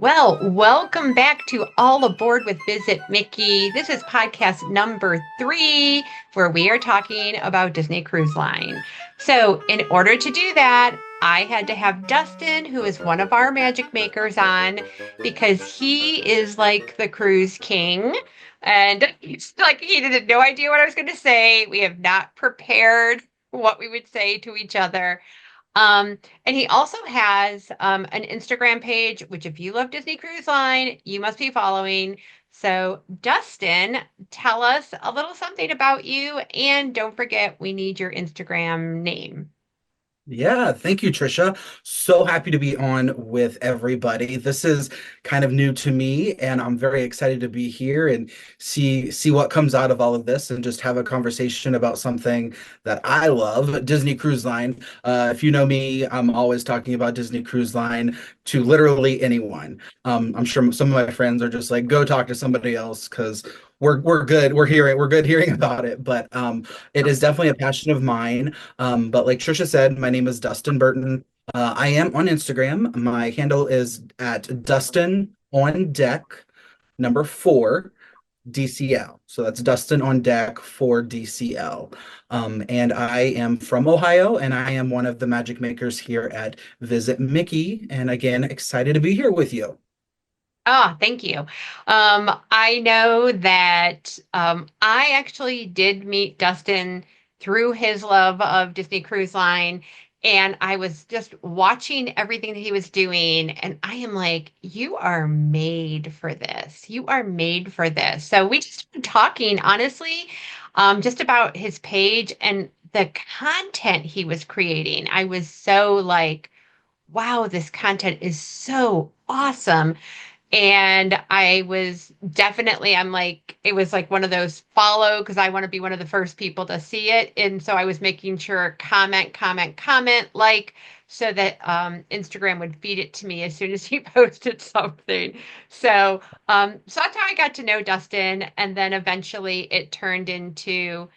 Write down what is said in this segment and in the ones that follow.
Well, welcome back to All Aboard with Visit Mickey. This is podcast number 3, where we are talking about Disney Cruise Line. So, in order to do that, I had to have Dustin, who is one of our magic makers, on because he is like the cruise king. And he's like, he had no idea what I was going to say. We have not prepared what we would say to each other. And he also has an Instagram page, which if you love Disney Cruise Line, you must be following. So, Dustin, tell us a little something about you, and don't forget we need your Instagram name. Yeah, thank you, Trisha. So happy to be on with everybody. This is kind of new to me, and I'm very excited to be here and see what comes out of all of this and just have a conversation about something that I love, Disney Cruise Line. If you know me, I'm always talking about Disney Cruise Line to literally anyone. I'm sure some of my friends are just like, go talk to somebody else because we're good. We're good hearing about it. But it is definitely a passion of mine. But like Trisha said, my name is Dustin Burton. I am on Instagram. My handle is at Dustin on deck number 4 DCL. So that's Dustin on deck for DCL. And I am from Ohio, and I am one of the magic makers here at Visit Mickey. And again, excited to be here with you. Ah, thank you. I know that I actually did meet Dustin through his love of Disney Cruise Line, and I was just watching everything that he was doing, and I am like, you are made for this. You are made for this. So we just been talking, honestly, just about his page and the content he was creating. I was so like, wow, this content is so awesome. And I was definitely, I'm like, it was like one of those follow because I want to be one of the first people to see it. And so I was making sure comment, like, so that Instagram would feed it to me as soon as he posted something. So that's how I got to know Dustin. And then eventually it turned into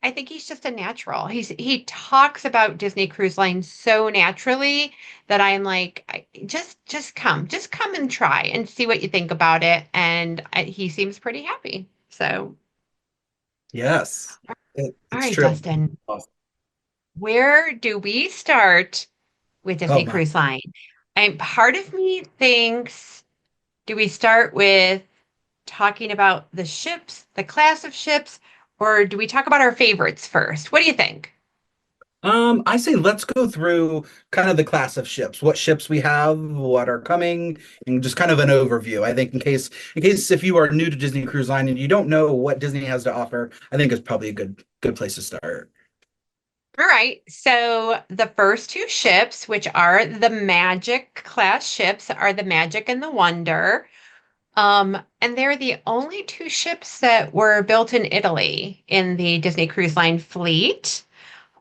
I think he's just a natural. He talks about Disney Cruise Line so naturally that I'm like, just come and try and see what you think about it. And he seems pretty happy. So, Yes, all it's right, true. Dustin, where do we start with Oh Disney my. Cruise Line? And part of me thinks, do we start with talking about the ships, the class of ships, or do we talk about our favorites first? What do you think? I say let's go through kind of the class of ships, what ships we have, what are coming, and just kind of an overview. I think in case if you are new to Disney Cruise Line and you don't know what Disney has to offer, I think it's probably a good place to start. All right. So the first two ships, which are the Magic class ships, are the Magic and the Wonder. And they're the only two ships that were built in Italy in the Disney Cruise Line fleet.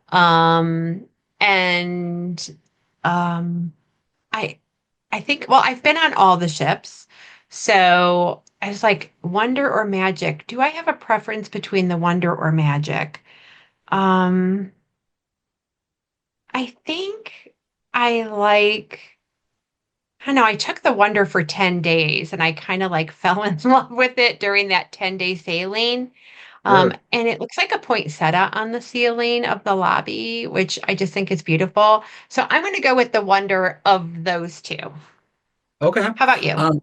Um, and um, I I think, well, I've been on all the ships. So I was like, Wonder or Magic? Do I have a preference between the Wonder or Magic? Um, I think I like, I don't know, I took the Wonder for 10 days and I kind of like fell in love with it during that 10-day sailing. Sure. And it looks like a poinsettia on the ceiling of the lobby, which I just think is beautiful. So I'm going to go with the Wonder of those two. Okay. How about you? Um,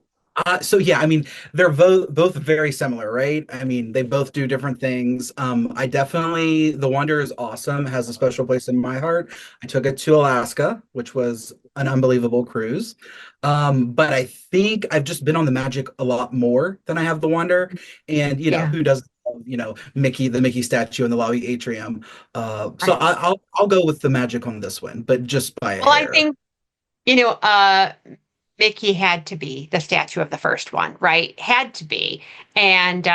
so yeah, I mean, they're both very similar, right? I mean, they both do different things. I definitely The Wonder is awesome, has a special place in my heart. I took it to Alaska, which was an unbelievable cruise. But I think I've just been on the Magic a lot more than I have the Wonder. And Yeah. who doesn't love, Mickey, the Mickey statue in the lobby atrium. So Right. I'll go with the Magic on this one, but just by a Well, I hair. think, Mickey had to be the statue of the first one, right? Had to be. And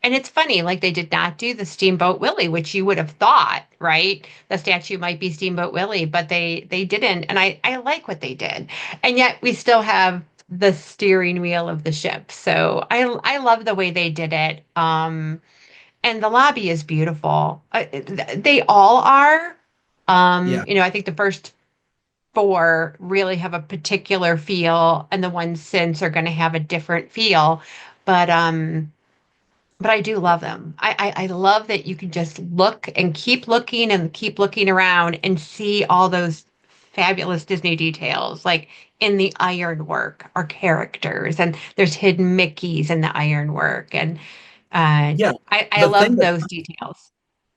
it's funny, like they did not do the Steamboat Willie, which you would have thought, right? The statue might be Steamboat Willie, but they didn't. And I like what they did. And yet we still have the steering wheel of the ship. So I love the way they did it. And the lobby is beautiful. They all are. Yeah. I think the first four really have a particular feel, and the ones since are going to have a different feel. But I do love them. I love that you can just look and keep looking around and see all those fabulous Disney details, like in the ironwork are characters, and there's hidden Mickeys in the ironwork, and Yeah, I the thing love that those details.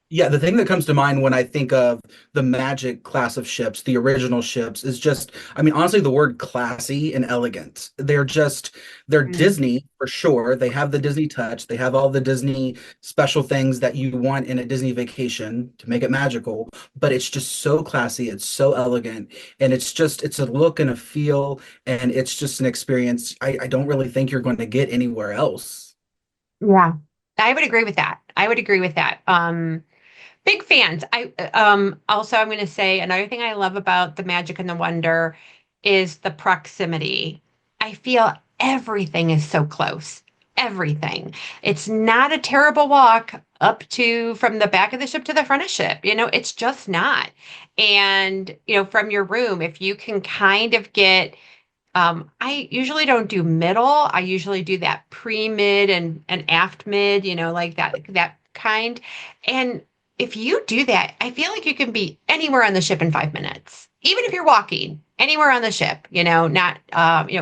Yeah, the thing that comes to mind when I think of the Magic class of ships, the original ships, is just, I mean, honestly, the word classy and elegant. They're Mm, Disney for sure. They have the Disney touch. They have all the Disney special things that you want in a Disney vacation to make it magical, but it's just so classy. It's so elegant. And it's a look and a feel, and it's just an experience I don't really think you're going to get anywhere else. yeah, I would agree with that. I would agree with that. Big fans. I also I'm going to say another thing I love about the Magic and the Wonder is the proximity. I feel everything is so close. Everything. It's not a terrible walk up to from the back of the ship to the front of ship. It's just not. And, from your room, if you can kind of get I usually don't do middle. I usually do that pre-mid and aft mid, like that kind. And if you do that, I feel like you can be anywhere on the ship in 5 minutes, even if you're walking anywhere on the ship. Not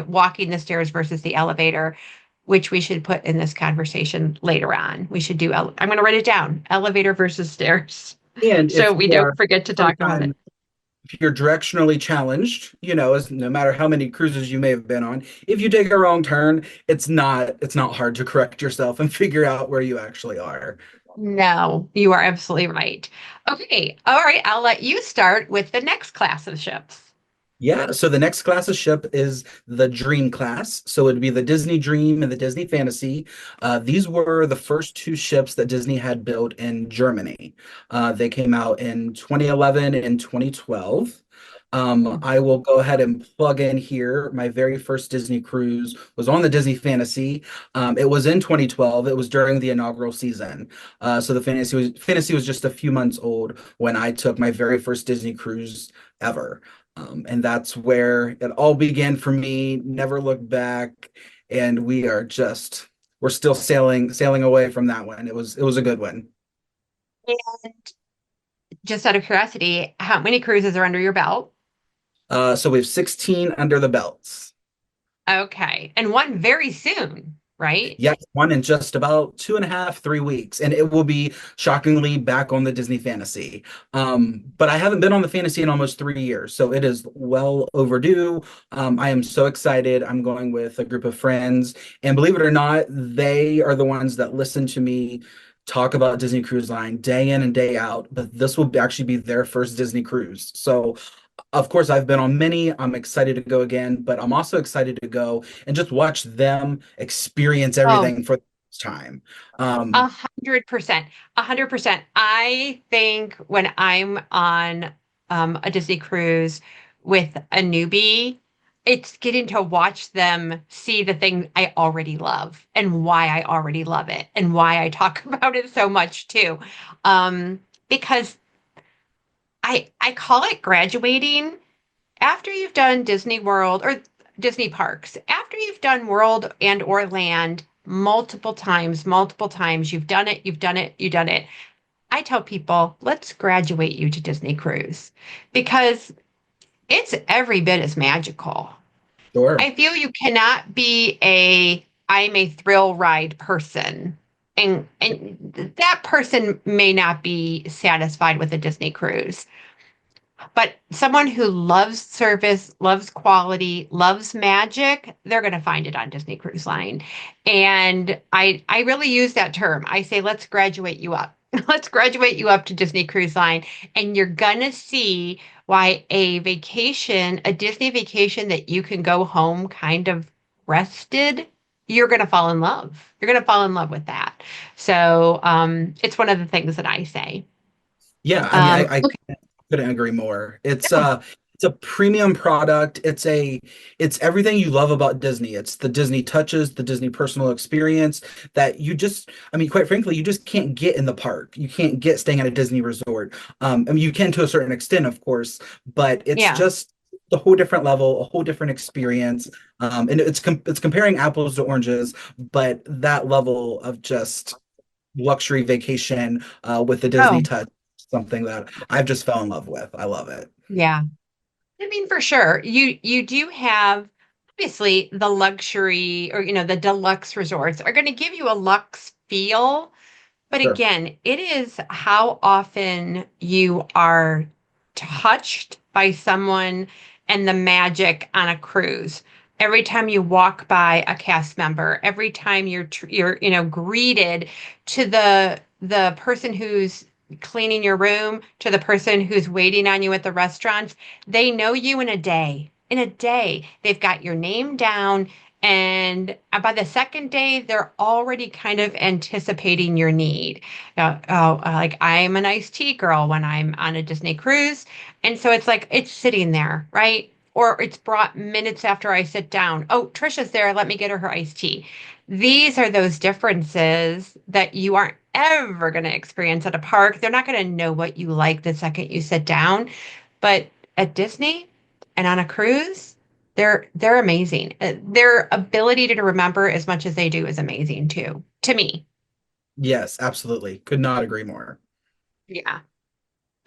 walking the stairs versus the elevator, which we should put in this conversation later on. We should do. I'm going to write it down: elevator versus stairs, And so if we you don't are forget to talk about it. sometime if you're directionally challenged, as no matter how many cruises you may have been on, if you take a wrong turn, it's not hard to correct yourself and figure out where you actually are. No, you are absolutely right. Okay. All right. I'll let you start with the next class of ships. Yeah, so the next class of ship is the Dream class. So it'd be the Disney Dream and the Disney Fantasy. These were the first two ships that Disney had built in Germany. They came out in 2011 and 2012. I will go ahead and plug in here. My very first Disney cruise was on the Disney Fantasy. It was in 2012. It was during the inaugural season. So the Fantasy was just a few months old when I took my very first Disney cruise ever. And that's where it all began for me. Never looked back, and we're still sailing away from that one. It was a good one. And just out of curiosity, how many cruises are under your belt? So we have 16 under the belts. Okay. And one very soon, right? Yes, one in just about 2.5, 3 weeks, and it will be shockingly back on the Disney Fantasy. But I haven't been on the Fantasy in almost 3 years, so it is well overdue. I am so excited. I'm going with a group of friends, and believe it or not, they are the ones that listen to me talk about Disney Cruise Line day in and day out. But this will actually be their first Disney cruise, so of course, I've been on many. I'm excited to go again, but I'm also excited to go and just watch them experience Oh, everything for the first time. a Um, 100%. 100%. I think when I'm on a Disney cruise with a newbie, it's getting to watch them see the thing I already love and why I already love it and why I talk about it so much too. Because I call it graduating after you've done Disney World or Disney parks, after you've done World and or Land multiple times, you've done it, you've done it. I tell people, let's graduate you to Disney Cruise because it's every bit as magical. sure. I feel you cannot be I'm a thrill ride person. And that person may not be satisfied with a Disney cruise. But someone who loves service, loves quality, loves magic, they're going to find it on Disney Cruise Line. And I really use that term. I say, let's graduate you up. Let's graduate you up to Disney Cruise Line. And you're going to see why a Disney vacation that you can go home kind of rested, you're going to fall in love. You're going to fall in love with that. So it's one of the things that I say. Yeah, I mean, I Okay. couldn't agree more. It's a premium product. It's everything you love about Disney. It's the Disney touches, the Disney personal experience that I mean, quite frankly, you just can't get in the park. You can't get staying at a Disney resort. I mean, you can to a certain extent, of course, but it's Yeah. a whole different level, a whole different experience. And it's comparing apples to oranges, but that level of just luxury vacation with the Disney Oh, touch, something that I've just fell in love with. I love it. yeah. I mean, for sure. You do have obviously the luxury or the deluxe resorts are going to give you a luxe feel. But Sure. again, it is how often you are touched by someone and the magic on a cruise. Every time you walk by a cast member, every time you're greeted to the person who's cleaning your room, to the person who's waiting on you at the restaurant, they know you in a day. In a day, they've got your name down. And by the second day, they're already kind of anticipating your need. Like I'm an iced tea girl when I'm on a Disney cruise. And so it's like it's sitting there, right? Or it's brought minutes after I sit down. Oh, Trisha's there. Let me get her iced tea. These are those differences that you aren't ever going to experience at a park. They're not going to know what you like the second you sit down. But at Disney and on a cruise, they're amazing. Their ability to remember as much as they do is amazing too, to me. Yes, absolutely. Could not agree more. Yeah.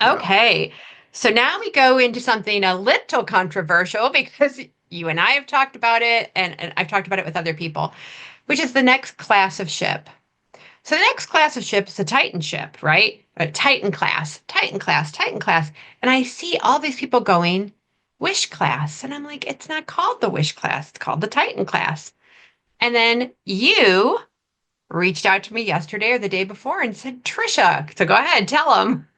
Yeah. Okay. So now we go into something a little controversial because you and I have talked about it, and I've talked about it with other people, which is the next class of ship. So the next class of ship is a Titan ship, right? A Titan class, Titan class, Titan class. And I see all these people going, Wish class. And I'm like, it's not called the Wish class, it's called the Titan class. And then you reached out to me yesterday or the day before and said, Trisha. So go ahead, tell them.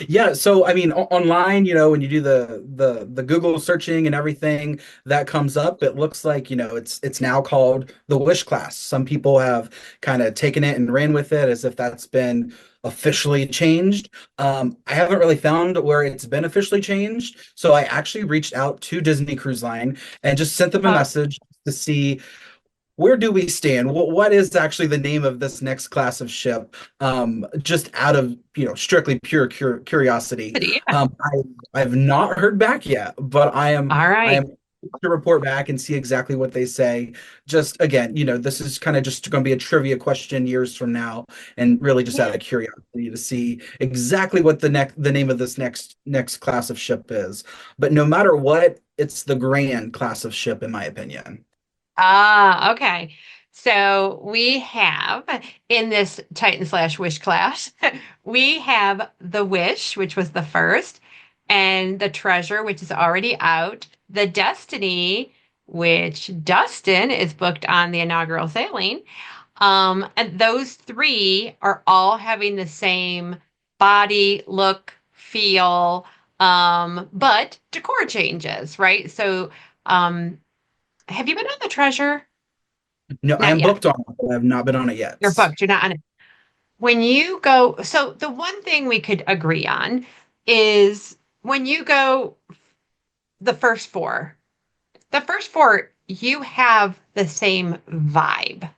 Yeah, so I mean online, when you do the Google searching and everything that comes up, it looks like, it's now called the Wish class. Some people have kind of taken it and ran with it as if that's been officially changed. I haven't really found where it's been officially changed. So I actually reached out to Disney Cruise Line and just sent them a Oh, message to see where do we stand? What is actually the name of this next class of ship? Just out of strictly pure curiosity. yeah. I've not heard back yet, but All I right. am to report back and see exactly what they say. Just again, this is kind of just going to be a trivia question years from now, and really just out Yeah. of curiosity to see exactly what the name of this next class of ship is. But no matter what, it's the grand class of ship, in my opinion. Ah, okay. So we have in this Titan slash Wish class, we have the Wish, which was the first, and the Treasure, which is already out, the Destiny, which Dustin is booked on the inaugural sailing. And those three are all having the same body, look, feel, but decor changes, right? So, have you been on the Treasure? No, I Not am yet. booked on it, but I have not been on it You're yet. booked. You're not on it. When you go, so the one thing we could agree on is when you go the first four, the first four, you have the same vibe,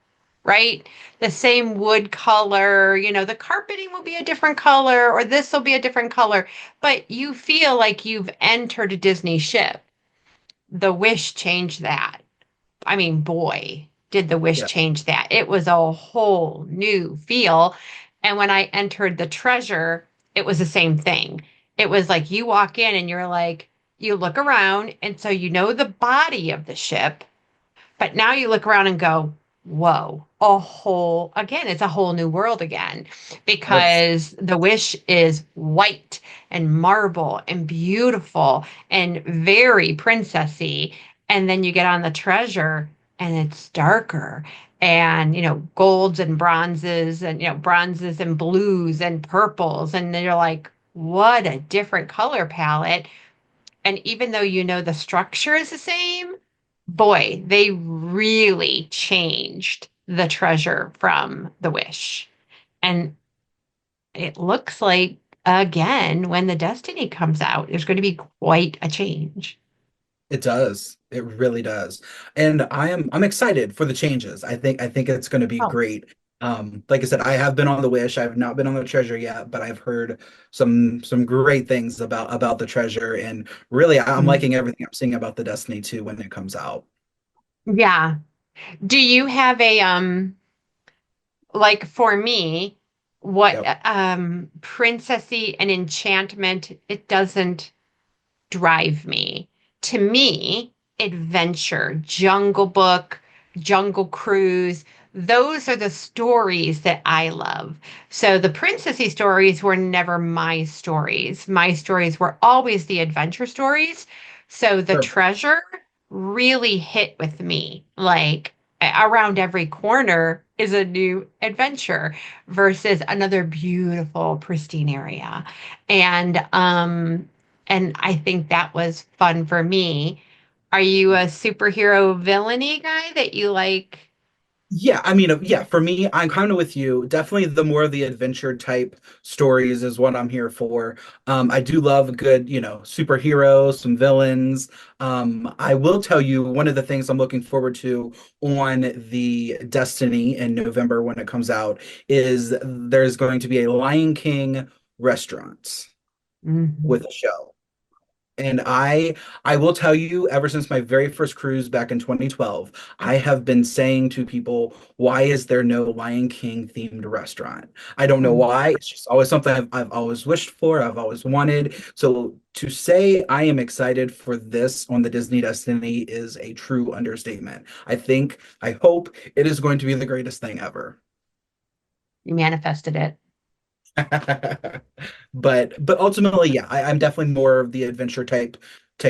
right? The same wood color, the carpeting will be a different color or this will be a different color, but you feel like you've entered a Disney ship. The Wish changed that. I mean, boy, did the Wish Yeah. change that. It was a whole new feel. And when I entered the Treasure, it was the same thing. It was like you walk in and you're like, you look around, and so you know the body of the ship, but now you look around and go, whoa, again, it's a whole new world again Yes. because the Wish is white and marble and beautiful and very princessy. And then you get on the Treasure and it's darker and, golds and bronzes and, bronzes and blues and purples. And then you're like, what a different color palette. And even though the structure is the same, boy, they really changed the Treasure from the Wish. And it looks like, again, when the Destiny comes out, there's going to be quite a change. It does. It really does. And I'm excited for the changes. I think it's going to be Oh, great. Like I said, I have been on the Wish. I have not been on the Treasure yet, but I've heard some great things about the Treasure, and really, I'm Mm. liking everything I'm seeing about the Destiny 2 when it comes out. Yeah. Do you have a like for me, what Yep. princessy and enchantment, it doesn't drive me. To me, adventure, Jungle Book, Jungle Cruise, those are the stories that I love. So the princessy stories were never my stories. My stories were always the adventure stories. So the Perfect. treasure really hit with me. Like around every corner is a new adventure versus another beautiful, pristine area. And I think that was fun for me. Are you a superhero villainy guy that you like? Yeah, I mean, yeah, for me, I'm kind of with you. Definitely the more of the adventure type stories is what I'm here for. I do love a good, superheroes, some villains. I will tell you one of the things I'm looking forward to on the Destiny in November when it comes out is there's going to be a Lion King restaurant Mhm. with a show. And I will tell you, ever since my very first cruise back in 2012, I have been saying to people, why is there no Lion King themed restaurant? I don't know Mm. why. It's just always something I've always wished for, I've always wanted. So to say I am excited for this on the Disney Destiny is a true understatement. I hope it is going to be the greatest thing ever. You manifested it. But ultimately, yeah, I'm definitely more of the adventure type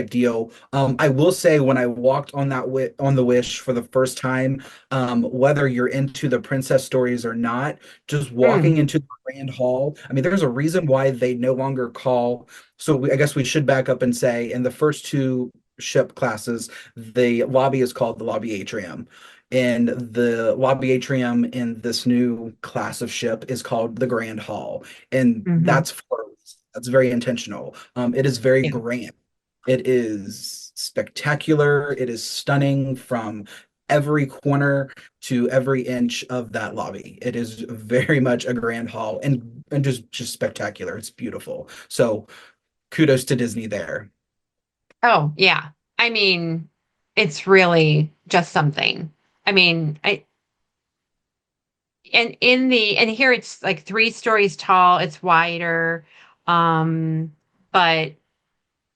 deal. I will say when I walked on on the Wish for the first time, whether you're into the princess stories or not, just walking Mm. into the Grand Hall. I mean, there's a reason why they no longer call. So I guess we should back up and say in the first two ship classes, the lobby is called the lobby atrium. And the lobby atrium in this new class of ship is called the Grand Hall, and Hmm. that's very intentional. It is very Yeah. grand. It is spectacular. It is stunning from every corner to every inch of that lobby. It is very much a grand hall and just spectacular. It's beautiful. So kudos to Disney there. Oh, yeah. I mean, it's really just something. I mean, and here it's like 3 stories tall, it's wider. Um, but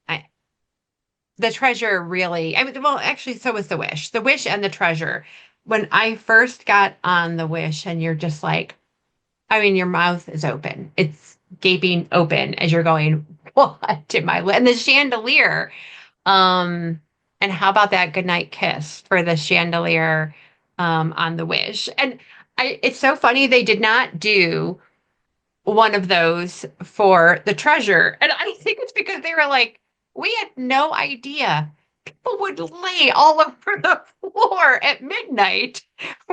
I, the treasure really, I mean, well, actually, so was the wish. The wish and the treasure. When I first got on the wish, and you're just like, I mean, your mouth is open. It's gaping open as you're going, what did my, and the chandelier. Um, and how about that goodnight kiss for the chandelier on the wish? And it's so funny they did not do one of those for the treasure. And I think it's because they were like, we had no idea people would lay all over the floor at midnight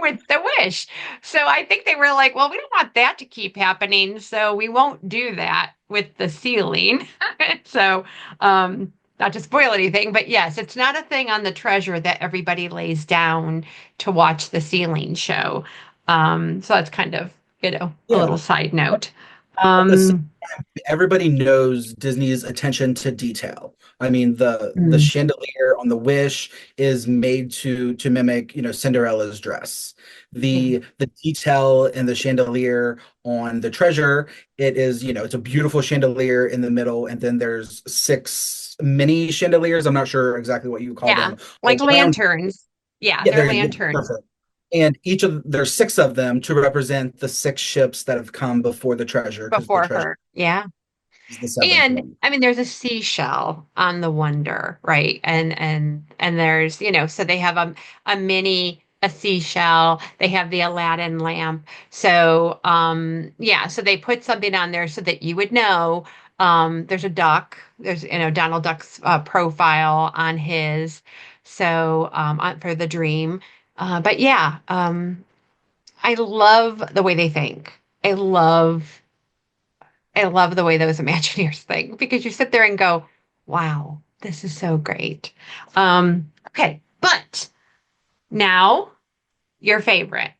with the wish. So I think they were like, well, we don't want that to keep happening, so we won't do that with the ceiling. So, not to spoil anything, but yes, it's not a thing on the treasure that everybody lays down to watch the ceiling show. So that's kind of, a Yeah. little side note. At the same Um, time, everybody knows Disney's attention to detail. I mean, the mm, chandelier on the Wish is made to mimic, Cinderella's dress. yeah, The detail in the chandelier on the Treasure, it is, it's a beautiful chandelier in the middle, and then there's six mini chandeliers. I'm not sure exactly what you call yeah, them like around. lanterns. Yeah, Yeah, they're they're lanterns perfect. And there's six of them to represent the six ships that have come before the treasure, because the before treasure her. Yeah. is the seventh And one. I mean, there's a seashell on the Wonder, right? And there's, so they have a seashell. They have the Aladdin lamp. So yeah, so they put something on there so that you would know. There's a duck. There's, Donald Duck's profile on his. So for the dream. But yeah, I love the way they think. I love I love the way those Imagineers think because you sit there and go, wow, this is so great. Okay, but now your favorite.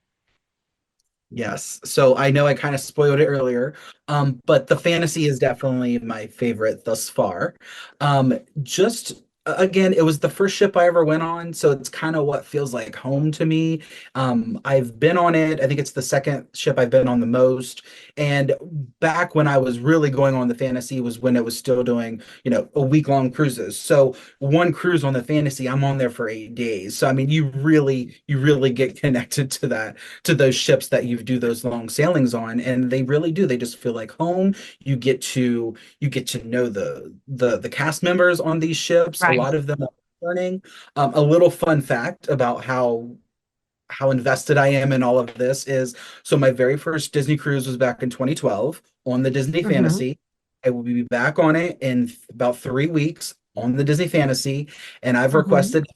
Yes. So I know I kind of spoiled it earlier, but the fantasy is definitely my favorite thus far. Just again, it was the first ship I ever went on, so it's kind of what feels like home to me. I've been on it. I think it's the second ship I've been on the most. And back when I was really going on the fantasy was when it was still doing, a week-long cruises. So one cruise on the fantasy, I'm on there for 8 days. So I mean, you really get connected to those ships that you do those long sailings on, and they really do. They just feel like home. You get to know the cast members on these ships. A Right. lot of them are learning. A little fun fact about how invested I am in all of this is, so my very first Disney cruise was back in 2012 on the Disney Hmm. Fantasy. I will be back on it in about 3 weeks on the Disney Fantasy, and I've Hmm. requested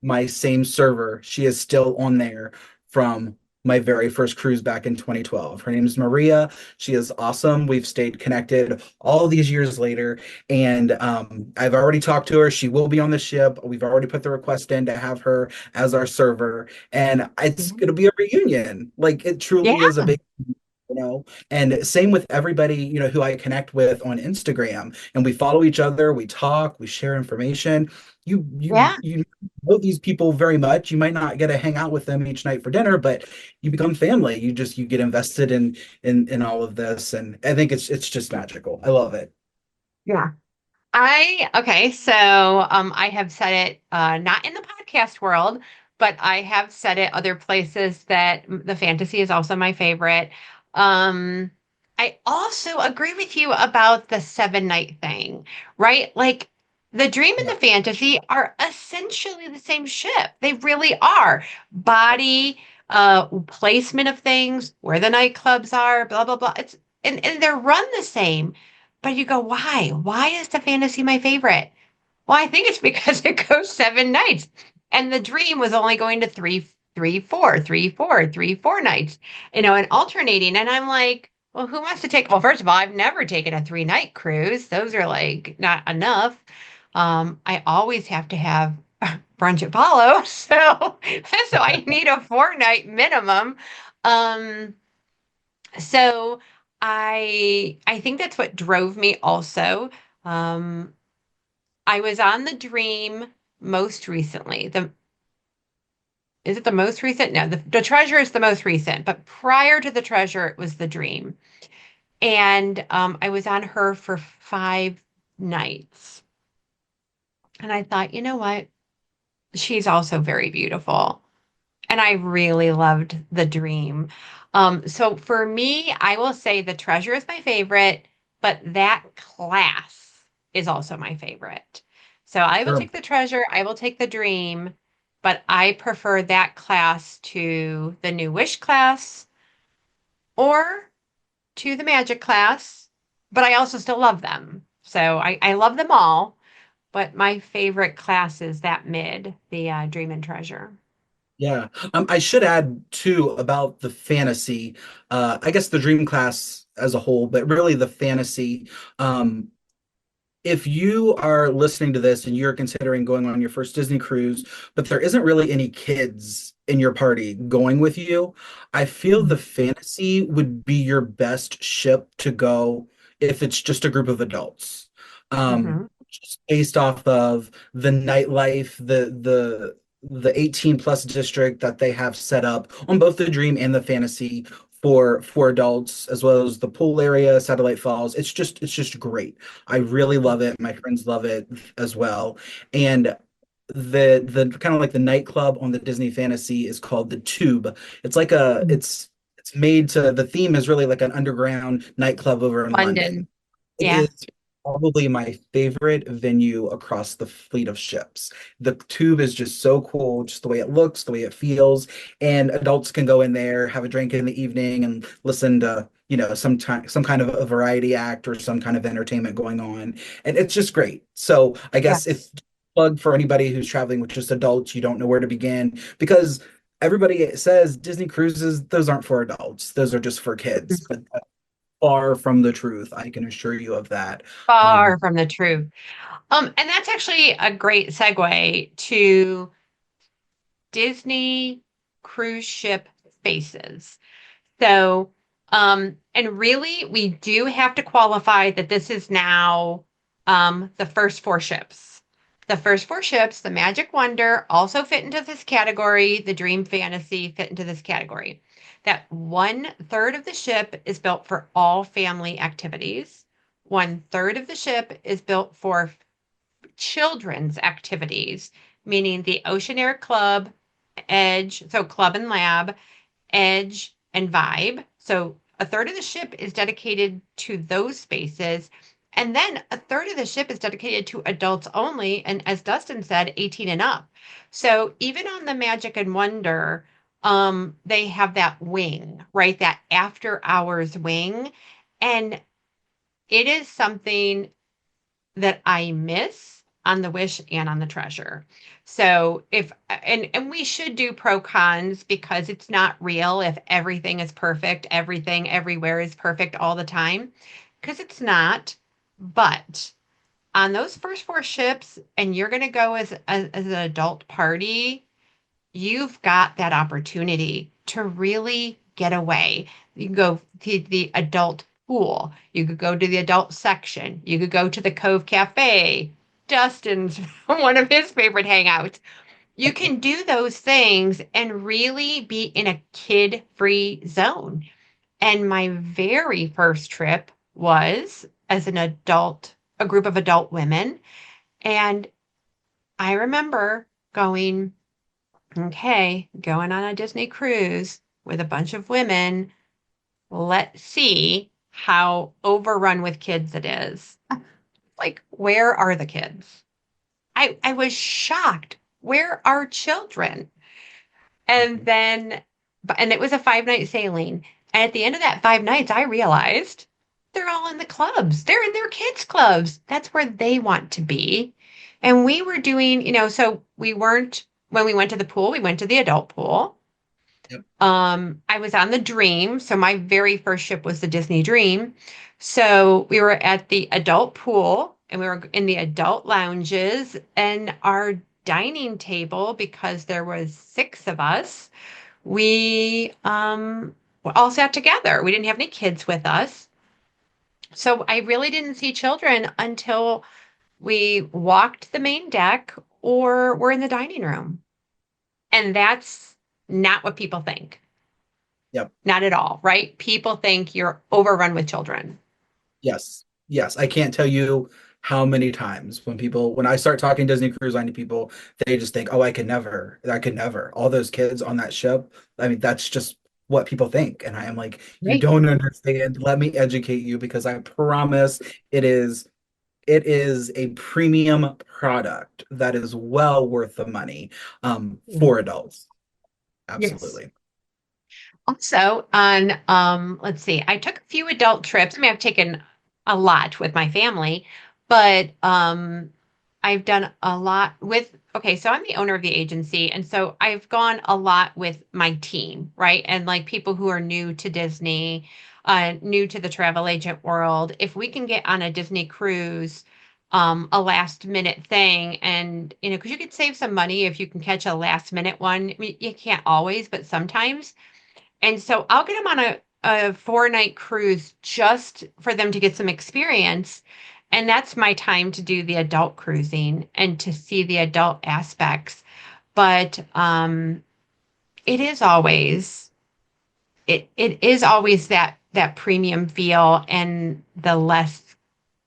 my same server. She is still on there from my very first cruise back in 2012. Her name is Maria. She is awesome. We've stayed connected all these years later, and I've already talked to her. She will be on the ship. We've already put the request in to have her as our server, and it'll be a reunion. Like it Yeah. truly is a big and same with everybody, who I connect with on Instagram. And we follow each other, we talk, we share information. You you Yeah. you know these people very much. You might not get to hang out with them each night for dinner, but you become family. You get invested in all of this. And I think it's just magical. I love it. Yeah. Okay, so I have said it not in the podcast world, but I have said it other places that the fantasy is also my favorite. Um, I also agree with you about the 7 night thing, right? Like the dream and Yeah. the fantasy are essentially the same ship. They really are. Body, placement of things, where the nightclubs are, blah blah blah. And they're run the same. But you go, why? Why is the fantasy my favorite? Well, I think it's because it goes 7 nights. And the dream was only going to three, four nights, and alternating. And I'm like, well, who wants to take? Well, first of all, I've never taken a 3 night cruise. Those are like not enough. I always have to have brunch at Apollo. So I need a 4 night minimum. Um, so I think that's what drove me also. Um, I was on the Dream most recently. The Is it the most recent? No, the Treasure is the most recent, but prior to the Treasure, it was the Dream. And I was on her for 5 nights. And I thought, you know what? She's also very beautiful. And I really loved the Dream. So for me, I will say the Treasure is my favorite, but that class is also my favorite. So I will Sure. take the Treasure, I will take the Dream, but I prefer that class to the New Wish class or to the Magic class, but I also still love them. So I love them all, but my favorite class is that mid, the Dream and Treasure. Yeah. I should add too about the fantasy. I guess the dream class as a whole, but really the fantasy. Um, if you are listening to this and you're considering going on your first Disney cruise, but there isn't really any kids in your party going with you, I feel the fantasy would be your best ship to go if it's just a group of adults. Mm-hmm. Just based off of the nightlife, the 18 plus district that they have set up on both the Dream and the Fantasy for adults, as well as the pool area, Satellite Falls. It's just great. I really love it. My friends love it as well. And the kind of like the nightclub on the Disney Fantasy is called the Tube. It's like a it's made to the theme is really like an underground nightclub over in London. London. It Yeah. is probably my favorite venue across the fleet of ships. The tube is just so cool, just the way it looks, the way it feels, and adults can go in there, have a drink in the evening, and listen to some kind of a variety act or some kind of entertainment going on, and it's just great. So I guess if Yes. plug for anybody who's traveling with just adults, you don't know where to begin because everybody says Disney cruises, those aren't for adults, those are just for kids, but far from the truth. I can assure you of that. Far Um, from the truth. And that's actually a great segue to Disney cruise ship faces. So, and really, we do have to qualify that this is now the first four ships. The first four ships, the Magic Wonder, also fit into this category. The Dream Fantasy fit into this category. That one third of the ship is built for all family activities. One third of the ship is built for children's activities, meaning the Oceaneer Club, Edge, so Club and Lab, Edge, and Vibe. So a third of the ship is dedicated to those spaces. And then a third of the ship is dedicated to adults only. And as Dustin said, 18 and up. So even on the Magic and Wonder, they have that wing, right? That after hours wing. And it is something that I miss on the Wish and on the Treasure. So if and we should do pro cons because it's not real if everything is perfect, everything everywhere is perfect all the time, because it's not. But on those first four ships, and you're going to go as an adult party, you've got that opportunity to really get away. You can go to the adult pool. You could go to the adult section. You could go to the Cove Cafe. Dustin's one of his favorite hangouts. You can do those things and really be in a kid-free zone. And my very first trip was as an adult, a group of adult women. And I remember going, okay, going on a Disney cruise with a bunch of women. Let's see how overrun with kids it is. Like, where are the kids? I was shocked. Where are children? And Mhm. then, and it was a 5 night sailing. And at the end of that 5 nights, I realized they're all in the clubs. They're in their kids' clubs. That's where they want to be. And we were doing, so we weren't, when we went to the pool, we went to the adult pool. Yep. I was on the Dream, so my very first ship was the Disney Dream. So we were at the adult pool and we were in the adult lounges and our dining table, because there was six of us, we all sat together. We didn't have any kids with us. So I really didn't see children until we walked the main deck or were in the dining room. And that's not what people think. Yep. Not at all, right? People think you're overrun with children. Yes. Yes. I can't tell you how many times when I start talking Disney Cruise Line to people, they just think, oh, I could never. All those kids on that ship. I mean, that's just what people think. And I am like, you Right. don't understand. Let me educate you because I promise it is it is a premium product that is well worth the money Mm. for adults. Yes. Absolutely. Also, on let's see, I took a few adult trips. I mean, I've taken a lot with my family, but I've done a lot with, okay, so I'm the owner of the agency, and so I've gone a lot with my team, right? And like people who are new to Disney, new to the travel agent world. If we can get on a Disney cruise, a last minute thing, and because you could save some money if you can catch a last minute one. I mean, you can't always, but sometimes. And so I'll get them on a 4 night cruise just for them to get some experience. And that's my time to do the adult cruising and to see the adult aspects. But it is always it is always that premium feel and the less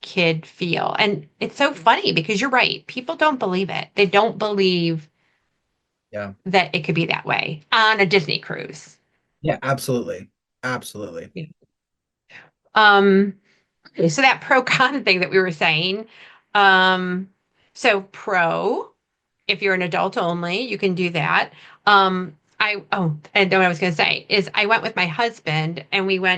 kid feel. And it's so funny because you're right. People don't believe it. They don't believe Yeah. that it could be that way on a Disney cruise. Yeah, absolutely. Absolutely. Yeah. Um, Okay, so that pro con thing that we were saying. Um, so pro, if you're an adult only, you can do that. And what I was going to say is I went with my husband and we were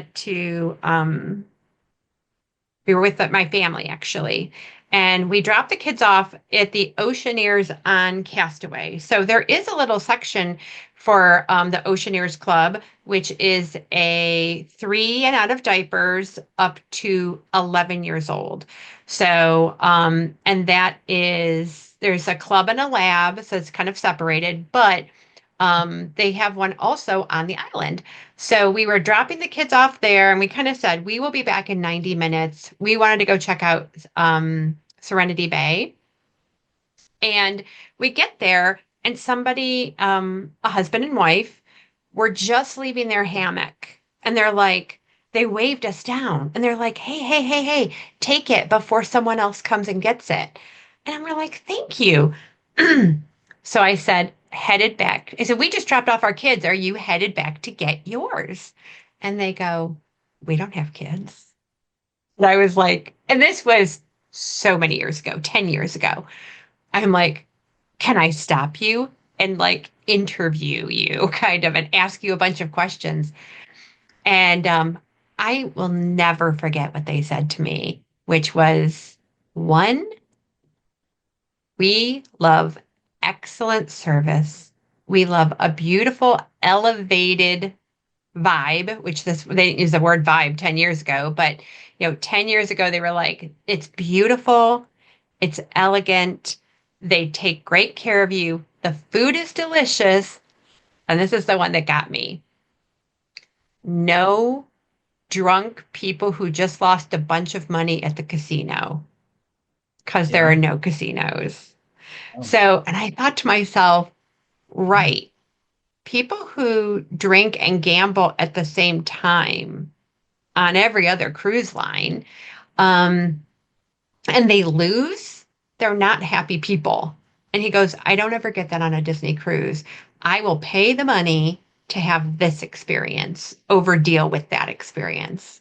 with my family actually. And we dropped the kids off at the Oceaneers on Castaway. So there is a little section for the Oceaneers Club, which is a three and out of diapers up to 11 years old. So, and that is, there's a club and a lab, so it's kind of separated, but They have one also on the island. So we were dropping the kids off there and we kind of said, we will be back in 90 minutes. We wanted to go check out Serenity Bay. And we get there and somebody, a husband and wife, were just leaving their hammock. And they're like, they waved us down and they're like, hey, hey, hey, hey, take it before someone else comes and gets it. And we're like, thank you. So I said, headed back. I said, we just dropped off our kids. Are you headed back to get yours? And they go, we don't have kids. And I was like, and this was so many years ago, 10 years ago. I'm like, can I stop you and like interview you kind of and ask you a bunch of questions? And I will never forget what they said to me, which was one, we love excellent service. We love a beautiful, elevated vibe, which this they didn't use the word vibe 10 years ago, but 10 years ago they were like, it's beautiful, it's elegant, they take great care of you, the food is delicious, and this is the one that got me. No drunk people who just lost a bunch of money at the casino because there are Yeah. no casinos. Oh, So, and I thought to myself, right, people who drink and gamble at the same time on every other cruise line, um, and they lose, they're not happy people. And he goes, I don't ever get that on a Disney cruise. I will pay the money to have this experience over deal with that experience.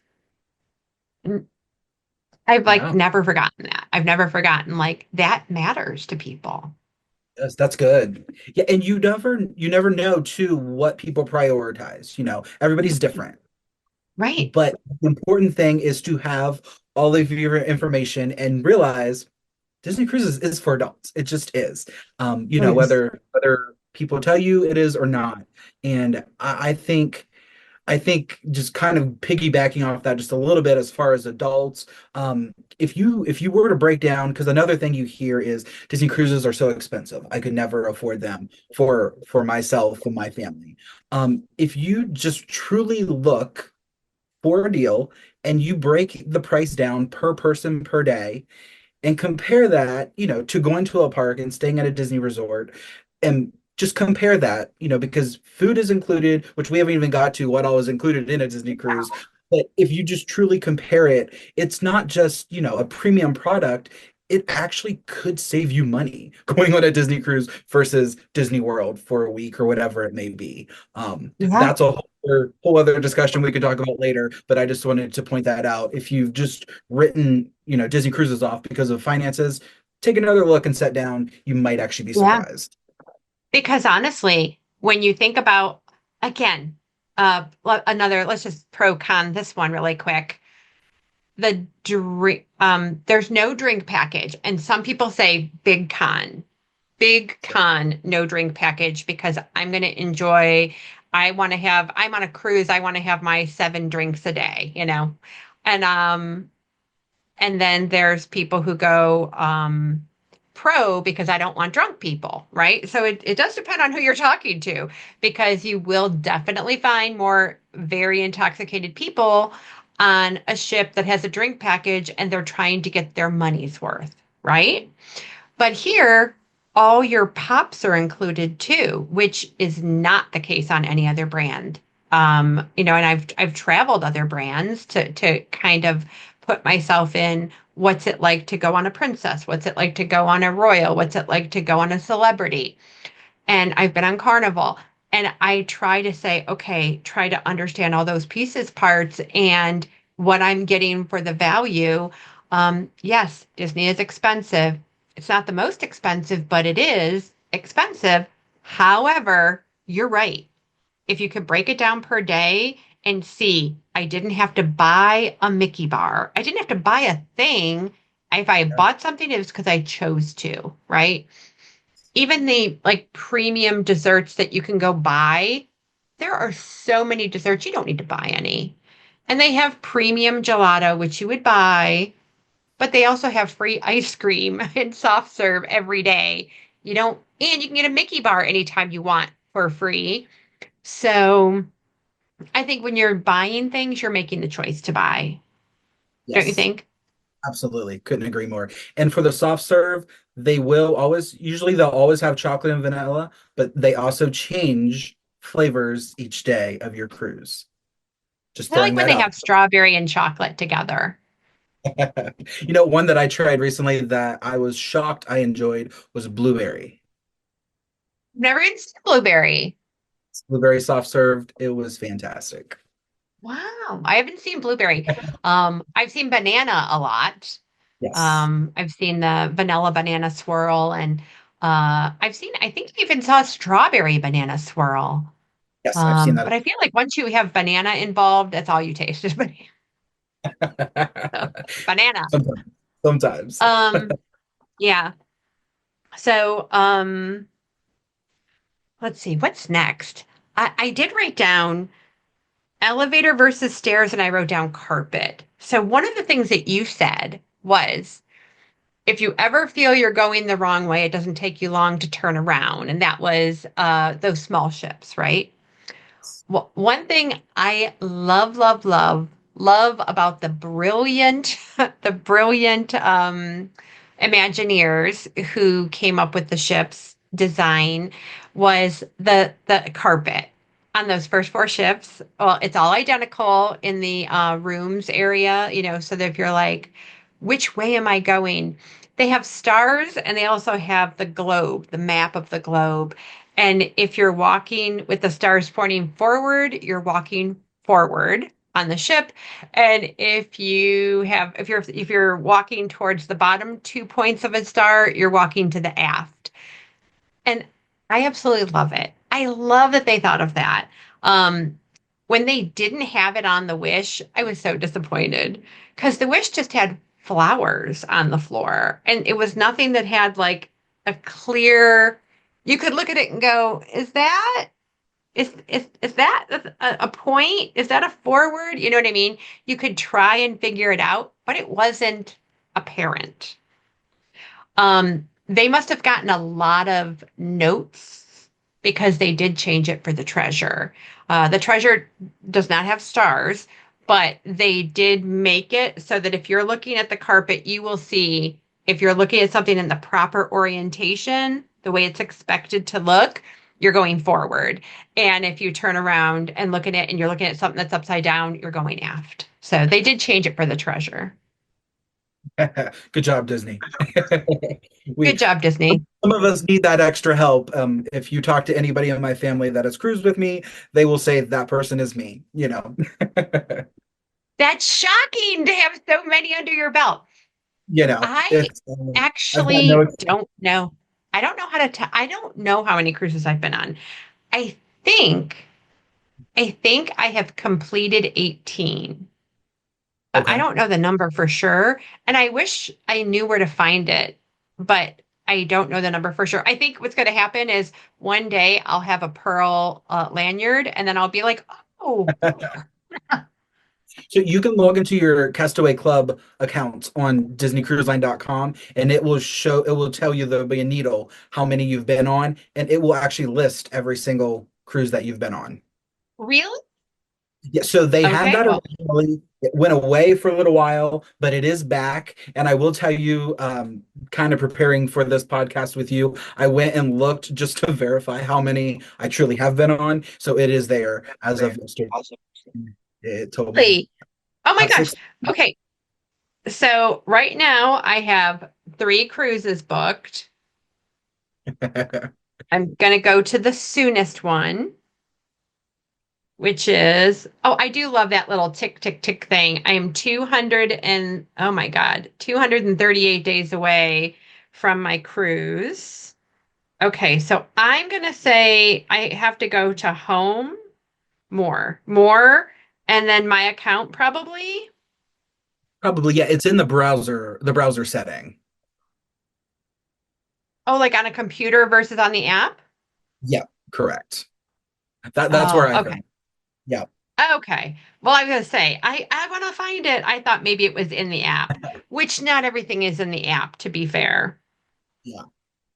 I've like yeah. never forgotten that. I've never forgotten like that matters to people. Yes, that's good. Yeah, and you never know too what people prioritize. Everybody's different. Right. But the important thing is to have all of your information and realize Disney Cruises is for adults. It just is. Yes. Whether people tell you it is or not. And I think just kind of piggybacking off that just a little bit as far as adults, if you were to break down, because another thing you hear is Disney cruises are so expensive, I could never afford them for myself and my family. If you just truly look for a deal and you break the price down per person per day, and compare that, to going to a park and staying at a Disney resort and just compare that, because food is included, which we haven't even got to what all is included in a Disney cruise. But if you just truly compare it, it's not just, a premium product. It actually could save you money going on a Disney cruise versus Disney World for a week or whatever it may be. Yeah. That's a whole other discussion we could talk about later, but I just wanted to point that out. If you've just written, Disney cruises off because of finances, take another look and sit down. You might actually be Yeah. surprised. Because honestly, when you think about, again, another, let's just pro con this one really quick. The drink, there's no drink package. And some people say big con, no drink package because I'm going to enjoy, I'm on a cruise. I want to have my 7 drinks a day. And, and then there's people who go pro because I don't want drunk people, right? So it does depend on who you're talking to because you will definitely find more very intoxicated people on a ship that has a drink package and they're trying to get their money's worth, right? But here, all your pops are included too, which is not the case on any other brand. And I've traveled other brands to kind of put myself in what's it like to go on a princess? What's it like to go on a royal? What's it like to go on a celebrity? And I've been on Carnival. And I try to say, okay, try to understand all those pieces, parts, and what I'm getting for the value. Yes, Disney is expensive. It's not the most expensive, but it is expensive. However, you're right. If you could break it down per day and see, I didn't have to buy a Mickey bar. I didn't have to buy a thing. If I Yeah. bought something, it was because I chose to, right? Even the like premium desserts that you can go buy, there are so many desserts, you don't need to buy any. And they have premium gelato, which you would buy, but they also have free ice cream and soft serve every day. You don't, and you can get a Mickey bar anytime you want. for free. So I think when you're buying things, you're making the choice to buy, don't you Yes, think? absolutely. Couldn't agree more. And for the soft serve, they will always, usually they'll always have chocolate and vanilla, but they also change flavors each day of your cruise. Just I like throwing when that they out. have strawberry and chocolate together. One that I tried recently that I was shocked I enjoyed was blueberry. Never eaten blueberry. Blueberry soft served. It was fantastic. Wow, I haven't seen blueberry. I've seen banana a lot. Yes. I've seen the vanilla banana swirl, and I think I even saw a strawberry banana swirl. Yes, I've seen But that. I feel like once you have banana involved, that's all you taste is banana. Banana. Sometimes. Sometimes. Um, yeah. So, let's see, what's next? I did write down elevator versus stairs, and I wrote down carpet. So one of the things that you said was if you ever feel you're going the wrong way, it doesn't take you long to turn around. And that was those small ships, right? Well, one thing I love, love, love, love about the brilliant, the brilliant Imagineers who came up with the ship's design was the carpet on those first four ships. Well, it's all identical in the rooms area, so that if you're like, which way am I going? They have stars and they also have the globe, the map of the globe. And if you're walking with the stars pointing forward, you're walking forward on the ship. And if you're walking towards the bottom 2 points of a star, you're walking to the aft. And I absolutely love it. I love that they thought of that. Um, when they didn't have it on the Wish, I was so disappointed because the Wish just had flowers on the floor, and it was nothing that had like a clear. You could look at it and go, is that a point? Is that a forward? You know what I mean? You could try and figure it out, but it wasn't apparent. They must have gotten a lot of notes because they did change it for the treasure. The treasure does not have stars, but they did make it so that if you're looking at the carpet, you will see if you're looking at something in the proper orientation, the way it's expected to look, you're going forward. And if you turn around and look at it and you're looking at something that's upside down, you're going aft. So they did change it for the treasure. Good job, Disney. We Good job, Disney. some of us need that extra help. If you talk to anybody in my family that has cruised with me, they will say that person is me. That's shocking to have so many under your belt. I It's I've got no actually don't know. I don't know how to tell. I don't know how many cruises I've been on. I think I think I have completed 18. I okay. don't know the number for sure, and I wish I knew where to find it, but I don't know the number for sure. I think what's going to happen is one day I'll have a pearl lanyard, and then I'll be like, oh, So you can log into your Castaway Club account on DisneyCruiseLine.com and it will tell you there'll be a needle how many you've been on, and it will actually list every single cruise that you've been on. really? Yeah, so they had Okay, that well, originally. It went away for a little while, but it is back. And I will tell you, kind of preparing for this podcast with you, I went and looked just to verify how many I truly have been on. So it is there as of yesterday. It told me really? Oh my about gosh. six. Okay, so right now I have three cruises booked. I'm gonna go to the soonest one, which is, oh, I do love that little tick, tick, tick thing. I am 200 and, oh my God, 238 days away from my cruise. Okay, so I'm gonna say I have to go to home more, and then my account probably. Probably, yeah, it's in the browser setting. Oh, like on a computer versus on the app? Yeah, correct. That's where Oh, I okay. think. Yeah, Okay. Well, I was gonna say, I want to find it. I thought maybe it was in the app, which not everything is in the app, to be fair. yeah.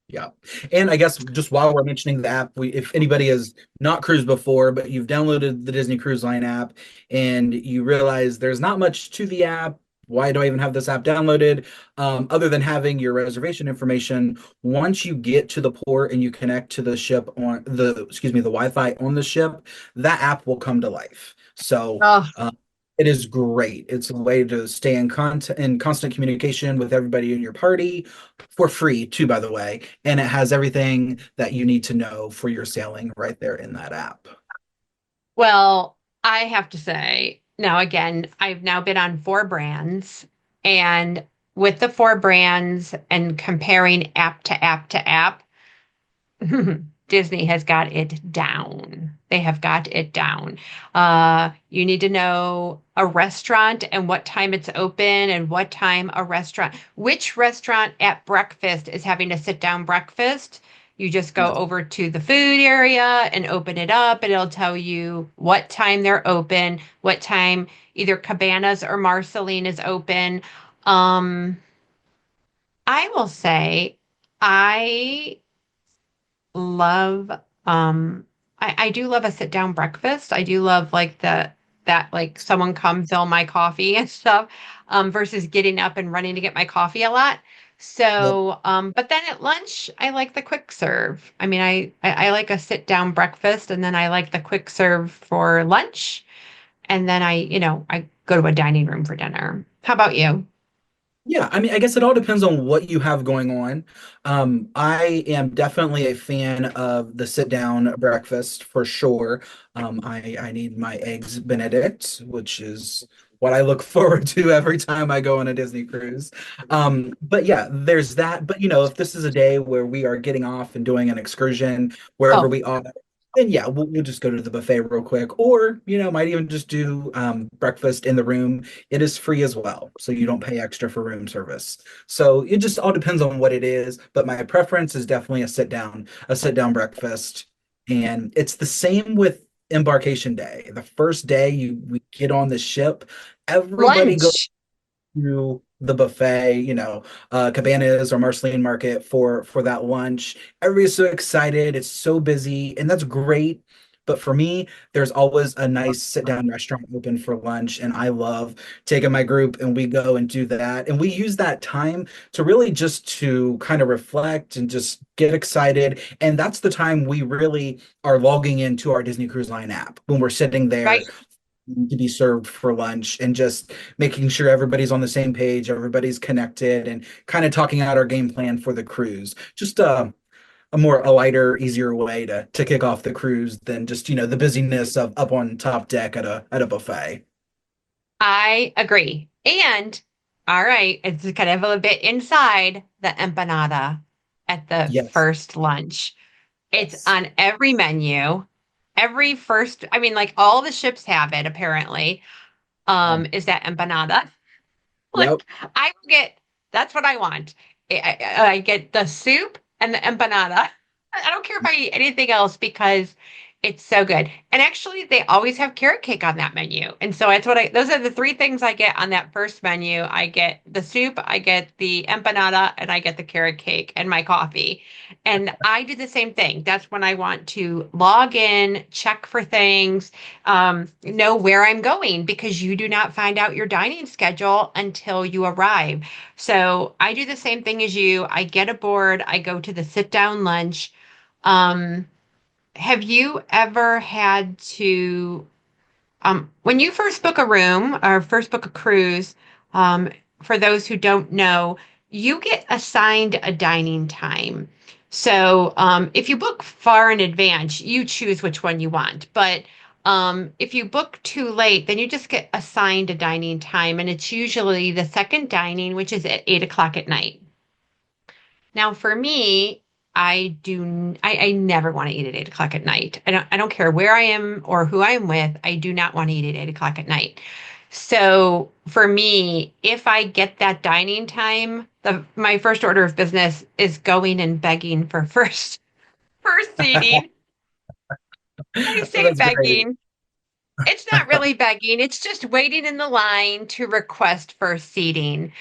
Yeah. And I guess just while we're mentioning the app, if anybody has not cruised before, but you've downloaded the Disney Cruise Line app and you realize there's not much to the app, why do I even have this app downloaded? Other than having your reservation information, once you get to the port and you connect to the ship on the Wi-Fi on the ship, that app will come to life. So, Oh, it is great. It's a way to stay in constant communication with everybody in your party for free too, by the way. And it has everything that you need to know for your sailing right there in that app. well, I have to say, now again, I've now been on four brands, and with the four brands and comparing app to app to app, Disney has got it down. They have got it down. You need to know a restaurant and what time it's open and what time which restaurant at breakfast is having a sit down breakfast. You just go Yes. over to the food area and open it up, and it'll tell you what time they're open, what time either Cabanas or Marceline is open. Um, I will say, I love I do love a sit down breakfast. I do love like the that like someone comes fill my coffee and stuff versus getting up and running to get my coffee a lot. Yep. So but then at lunch I like the quick serve. I mean I like a sit down breakfast and then I like the quick serve for lunch and then I go to a dining room for dinner. How about you? Yeah, I mean, I guess it all depends on what you have going on. I am definitely a fan of the sit down breakfast for sure. I need my eggs Benedict, which is what I look forward to every time I go on a Disney cruise. But yeah, there's that. But if this is a day where we are getting off and doing an excursion wherever Oh, we are, then yeah, we'll just go to the buffet real quick, or might even just do breakfast in the room. It is free as well, so you don't pay extra for room service. So it just all depends on what it is, but my preference is definitely a sit down breakfast. And it's the same with embarkation day. The first day we get on the ship, everybody goes lunch. to the buffet, Cabanas or Marceline Market for that lunch. Everybody's so excited. It's so busy, and that's great. But for me, there's always a nice sit down restaurant open for lunch, and I love taking my group and we go and do that. And we use that time to really just to kind of reflect and just get excited. And that's the time we really are logging into our Disney Cruise Line app when we're sitting there Right. to be served for lunch and just making sure everybody's on the same page, everybody's connected, and kind of talking out our game plan for the cruise. Just a lighter, easier way to kick off the cruise than just the busyness of up on top deck at a buffet. I agree. And all right, it's kind of a bit inside the empanada at the Yes, first lunch. It's yes. on every menu. Every first, I mean, like all the ships have it apparently, Um, is that empanada. yep. Like I will get, that's what I want. I get the soup and the empanada. I don't care if I eat anything else because it's so good. And actually, they always have carrot cake on that menu. And so that's those are the three things I get on that first menu. I get the soup, I get the empanada, and I get the carrot cake and my coffee. And I do the same thing. That's when I want to log in, check for things, know where I'm going because you do not find out your dining schedule until you arrive. So I do the same thing as you. I get aboard, I go to the sit down lunch. Um, have you ever had to, when you first book a room or first book a cruise, um, for those who don't know, you get assigned a dining time. So if you book far in advance, you choose which one you want. But if you book too late, then you just get assigned a dining time, and it's usually the second dining, which is at 8 o'clock at night. Now, for me, I never want to eat at 8 o'clock at night. I don't care where I am or who I'm with. I do not want to eat at 8 o'clock at night. So for me, if I get that dining time, my first order of business is going and begging for first seating. I say That's great. begging. It's not really begging. It's just waiting in the line to request first seating.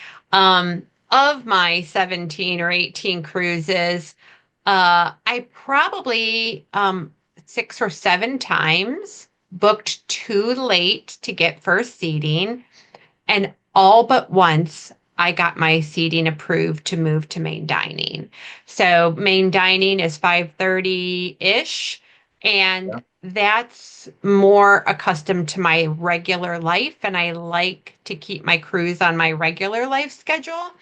Of my 17 or 18 cruises, I probably 6 or 7 times booked too late to get first seating, and all but once I got my seating approved to move to main dining. So main dining is 5:30-ish, and Yeah. that's more accustomed to my regular life, and I like to keep my cruise on my regular life schedule.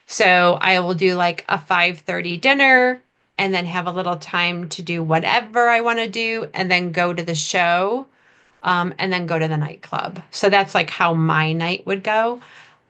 So I will do like a 5:30 dinner and then have a little time to do whatever I want to do and then go to the show, and then go to the nightclub. So that's like how my night would go.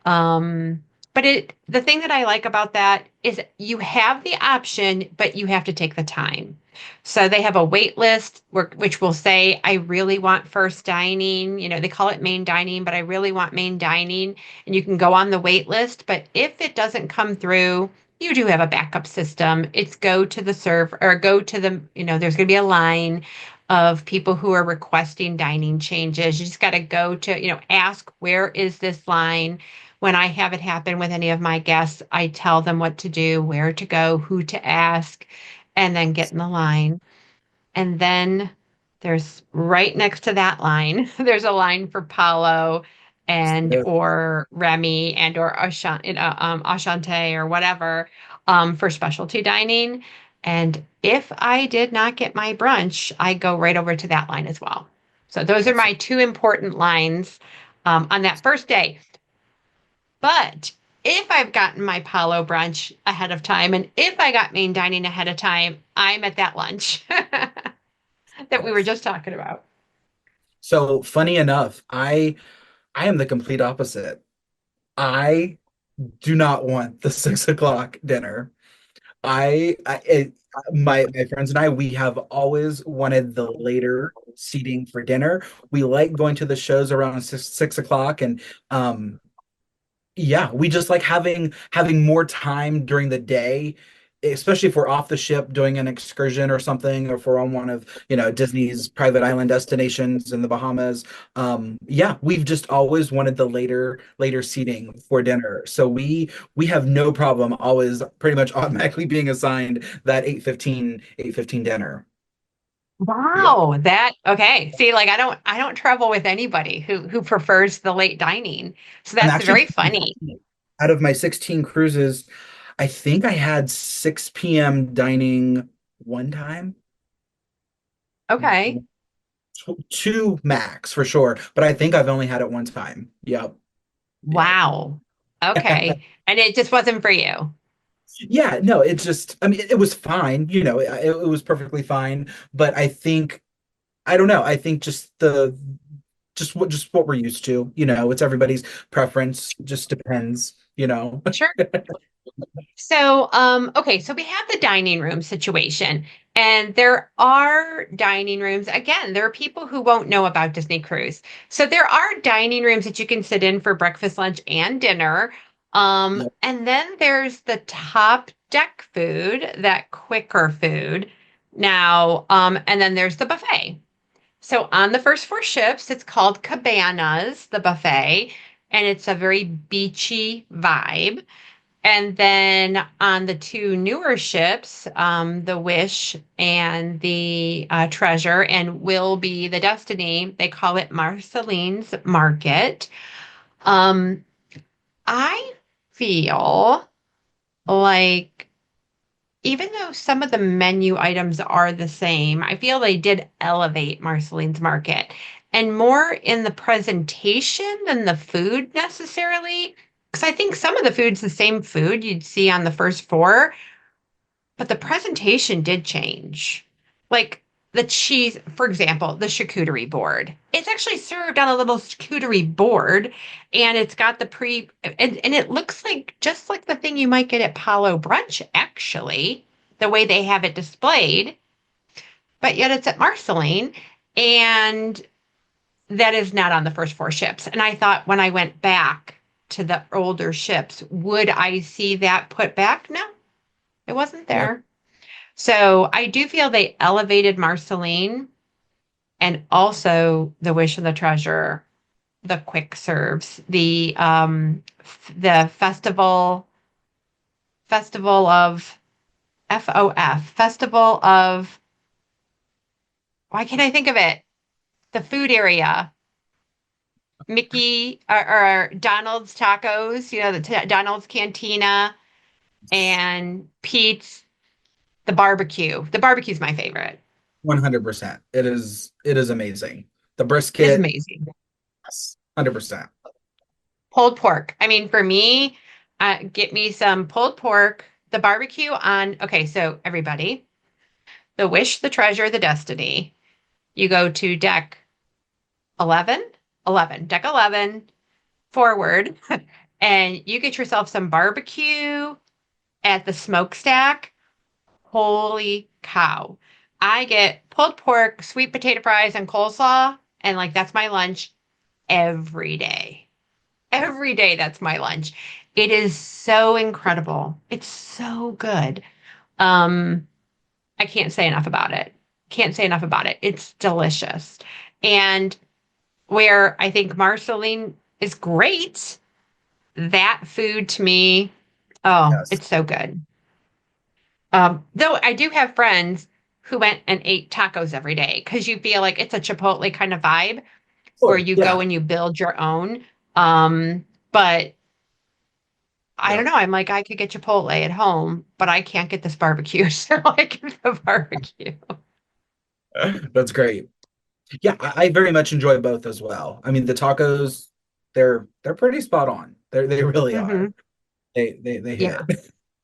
Um, but the thing that I like about that is you have the option, but you have to take the time. So they have a wait list which will say, I really want first dining. You know, they call it main dining, but I really want main dining. And you can go on the wait list. But if it doesn't come through, you do have a backup system. It's go to the serve or go to the, there's going to be a line of people who are requesting dining changes. You just got to go to, ask, where is this line? When I have it happen with any of my guests, I tell them what to do, where to go, who to ask, and then get in the line. And then there's right next to that line, there's a line for Paulo and So, or Remy and or Ashante or whatever, for specialty dining. And if I did not get my brunch, I go right over to that line as well. So those are my two important lines, on that first day. But if I've gotten my Palo brunch ahead of time, and if I got main dining ahead of time, I'm at that lunch that we were just talking about. so funny enough, I am the complete opposite. I do not want the 6 o'clock dinner. My friends and I, we have always wanted the later seating for dinner. We like going to the shows around 6 o'clock, and yeah, we just like having more time during the day, especially if we're off the ship doing an excursion or something, or if we're on one of, Disney's private island destinations in the Bahamas. Yeah, we've just always wanted the later seating for dinner. So we have no problem always pretty much automatically being assigned that 8:15 dinner. Yeah. Wow, that okay. See, like I don't travel with anybody who prefers the late dining. So I'm that's actually very pretty funny. fortunate. Out of my 16 cruises, I think I had 6 p.m. dining one time. Okay. Two max for sure, but I think I've only had it one time. Yep. Yep. Wow. Okay. And it just wasn't for you. Yeah, no, it's just, I mean, it was fine, it was perfectly fine, but I don't know, I think just what we're used to, it's everybody's preference, just depends. Sure. So, okay, so we have the dining room situation, and there are dining rooms. Again, there are people who won't know about Disney Cruise. So there are dining rooms that you can sit in for breakfast, lunch, and dinner. Yep. And then there's the top deck food, that quicker food. Now, and then there's the buffet. So on the first four ships, it's called Cabanas, the buffet, and it's a very beachy vibe. And then on the two newer ships, the Wish and the Treasure, and will be the Destiny, they call it Marceline's Market. Um, I feel like even though some of the menu items are the same, I feel they did elevate Marceline's Market and more in the presentation than the food necessarily. Because I think some of the food's the same food you'd see on the first four, but the presentation did change. Like the cheese, for example, the charcuterie board. It's actually served on a little charcuterie board, and it's got and it looks like just like the thing you might get at Palo Brunch, actually, the way they have it displayed, but yet it's at Marceline, and that is not on the first four ships. And I thought when I went back to the older ships, would I see that put back? No, it wasn't Yeah. there. So I do feel they elevated Marceline and also the Wish and the Treasure, the quick serves, the festival of FOF, Festival of, why can't I think of it? The food area. Mickey or Donald's Tacos, the Donald's Cantina and Pete's the barbecue. The barbecue's my favorite. 100%. It is amazing. The It is brisket, amazing. yes, 100%. Pulled pork. I mean, for me, get me some pulled pork, the barbecue on. Okay, so everybody, the wish, the treasure, the destiny. You go to deck 11, 11, deck 11, forward, and you get yourself some barbecue at the smokestack. Holy cow. I get pulled pork, sweet potato fries, and coleslaw, and like that's my lunch every day. Every day, that's my lunch. It is so incredible. It's so good. Um, I can't say enough about it. Can't say enough about it. It's delicious. And where I think Marceline is great, that food to me, oh, Yes. it's so good. Though I do have friends who went and ate tacos every day because you feel like it's a Chipotle kind of vibe where Sure. you go Yeah. and you build your own. But I Yeah. don't know. I'm like, I could get Chipotle at home, but I can't get this barbecue. So I get the barbecue. That's great. Yeah, I very much enjoy both as well. I mean, the tacos, they're pretty spot on. They really are. Hmm. They Yeah.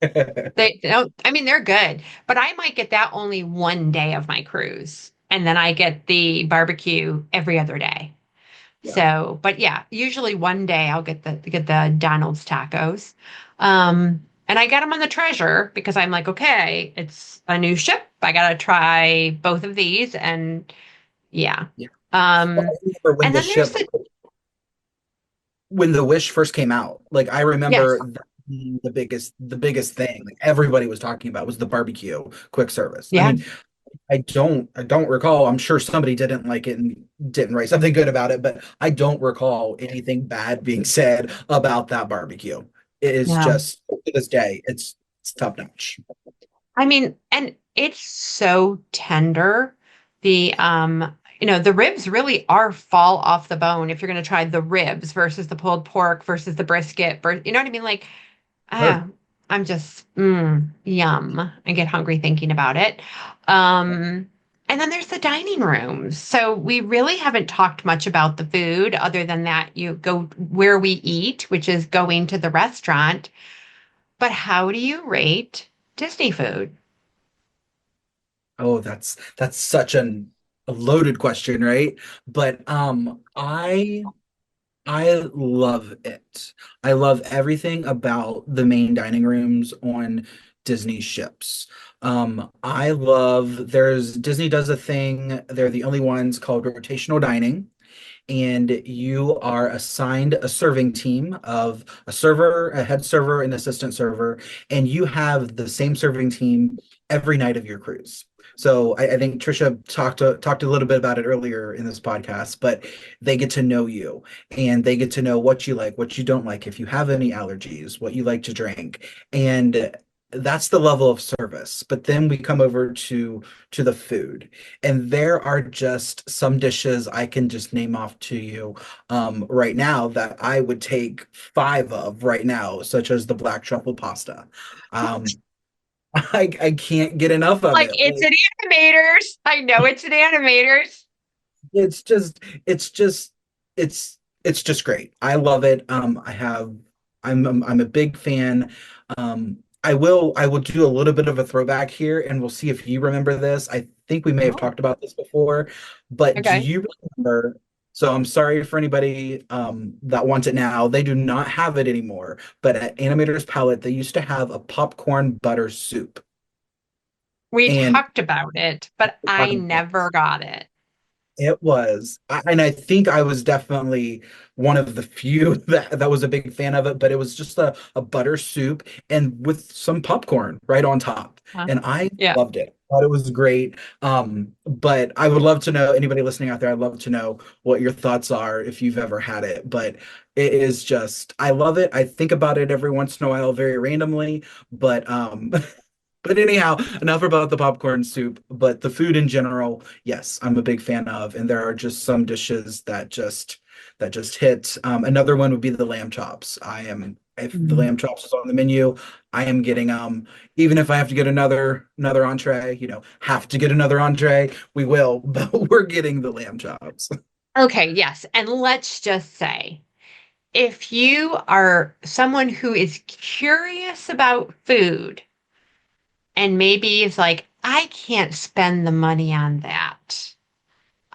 hit. They don't, I mean, they're good, but I might get that only one day of my cruise. And then I get the barbecue every other day. Yeah. So, but yeah, usually one day I'll get the Donald's tacos. And I get them on the Treasure because I'm like, okay, it's a new ship. I gotta try both of these, and yeah. Yeah. Well, Um, I remember and then there's the when the Wish first came out, like I remember yes, that being the biggest thing like everybody was talking about was the barbecue quick service. I yeah, mean, I don't recall. I'm sure somebody didn't like it and didn't write something good about it, but I don't recall anything bad being said about that barbecue. It is no. just to this day, it's top notch. I mean, and it's so tender. The ribs really are fall off the bone if you're gonna try the ribs versus the pulled pork versus the brisket. You know what I mean? Like, Sure. ah, I'm just yum. I get hungry thinking about it. And then there's the dining rooms. So we really haven't talked much about the food other than that you go where we eat, which is going to the restaurant. But how do you rate Disney food? Oh, that's such a loaded question, right? But I love it. I love everything about the main dining rooms on Disney ships. I love there's Disney does a thing, they're the only ones called rotational dining, and you are assigned a serving team of a server, a head server, an assistant server, and you have the same serving team every night of your cruise. So I think Trisha talked a little bit about it earlier in this podcast, but they get to know you and they get to know what you like, what you don't like, if you have any allergies, what you like to drink, and that's the level of service. But then we come over to the food, and there are just some dishes I can just name off to you right now that I would take five of right now, such as the black truffle pasta. Um, I can't get enough of Like it. it's an animators. I know it's an animators. It's just it's just it's just great. I love it. I'm a big fan. I will do a little bit of a throwback here and we'll see if you remember this. I think we may have Oh, talked about this before, but do okay. you remember? So I'm sorry for anybody that wants it now. They do not have it anymore. But at Animator's Palette, they used to have a popcorn butter soup. We And talked about it, but I talking about never got it. it was, and I think I was definitely one of the few that was a big fan of it, but it was just a butter soup and with some popcorn right on top. Huh? And I Yeah. loved it. Thought it was great. But I would love to know, anybody listening out there, I'd love to know what your thoughts are if you've ever had it. But it is just, I love it. I think about it every once in a while, very randomly, but But anyhow, enough about the popcorn soup. But the food in general, yes, I'm a big fan of, and there are just some dishes that just hit. Another one would be the lamb chops. I am If the Mm. lamb chops is on the menu, I am getting even if I have to get another entree, have to get another entree, we will, but we're getting the lamb chops. Okay, yes. And let's just say if you are someone who is curious about food and maybe is like, I can't spend the money on that.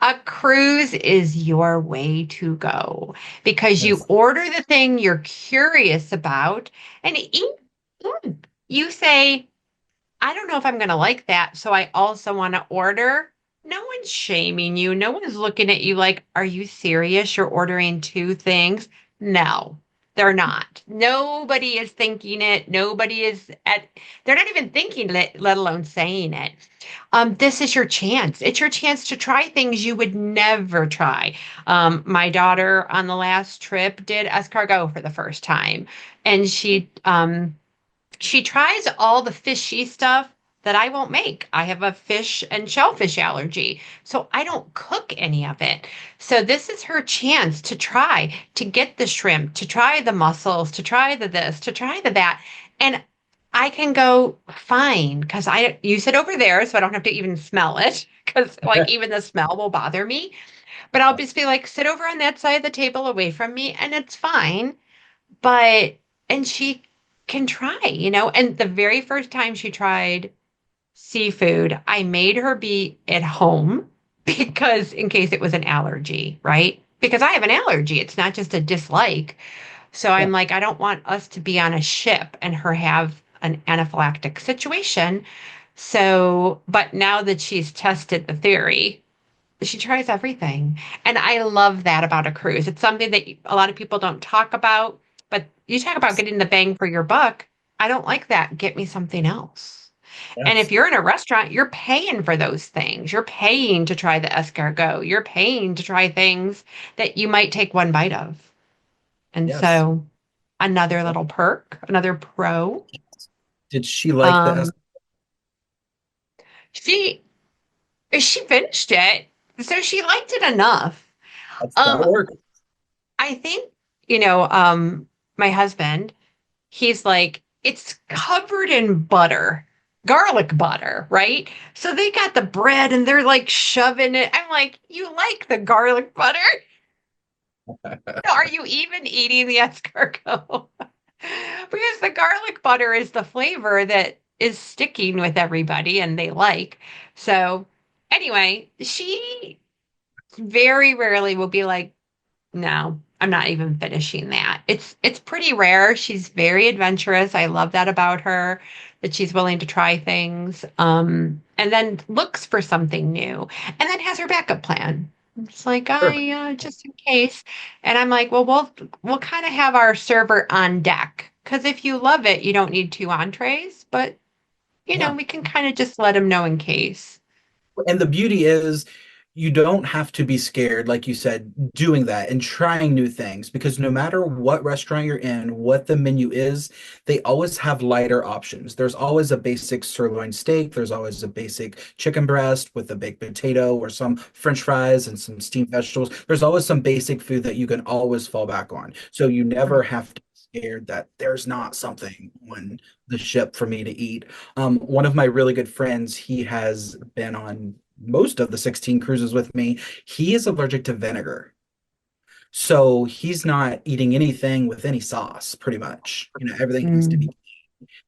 A cruise is your way to go because you Yes. order the thing you're curious about and you say, I don't know if I'm going to like that. So I also want to order. No one's shaming you. No one's looking at you like, are you serious? You're ordering two things? No, they're not. Nobody is thinking it. They're not even thinking it, let alone saying it. This is your chance. It's your chance to try things you would never try. My daughter on the last trip did escargot for the first time, and she tries all the fishy stuff that I won't make. I have a fish and shellfish allergy, so I don't cook any of it. So this is her chance to try, to get the shrimp, to try the mussels, to try the this, to try the that. And I can go fine because I you sit over there, so I don't have to even smell it because like even the smell will bother me. But I'll just be like, sit over on that side of the table away from me, and it's fine. But and she can try, and the very first time she tried seafood, I made her be at home because in case it was an allergy, right? Because I have an allergy. It's not just a dislike. So Yeah. I'm like, I don't want us to be on a ship and her have an anaphylactic situation. So, but now that she's tested the theory, she tries everything. And I love that about a cruise. It's something that a lot of people don't talk about, but you talk about getting the bang for your buck. I don't like that. Get me something else. And if Yes. you're in a restaurant, you're paying for those things. You're paying to try the escargot. You're paying to try things that you might take one bite of. And Yes. so another little perk, another pro. Did she like the Um, she she finished it, so she liked it enough. That'll Um, work? I think, my husband, he's like, it's covered in butter, garlic butter, right? So they got the bread and they're like shoving it. I'm like, you like the garlic butter? Are you even eating the escargot? Because the garlic butter is the flavor that is sticking with everybody and they like. So anyway, she very rarely will be like, no, I'm not even finishing that. It's pretty rare. She's very adventurous. I love that about her, that she's willing to try things, and then looks for something new, and then has her backup plan. It's like Perfect. I just in case, and I'm like, well, we'll kind of have our server on deck because if you love it, you don't need two entrees, but Yeah. we can kind of just let them know in case. And the beauty is, you don't have to be scared, like you said, doing that and trying new things because no matter what restaurant you're in, what the menu is, they always have lighter options. There's always a basic sirloin steak, there's always a basic chicken breast with a baked potato or some French fries and some steamed vegetables. There's always some basic food that you can always fall back on. So you never have to be scared that there's not something on the ship for me to eat. One of my really good friends, he has been on most of the 16 cruises with me. He is allergic to vinegar. So he's not eating anything with any sauce, pretty much. Everything needs to be. Mm.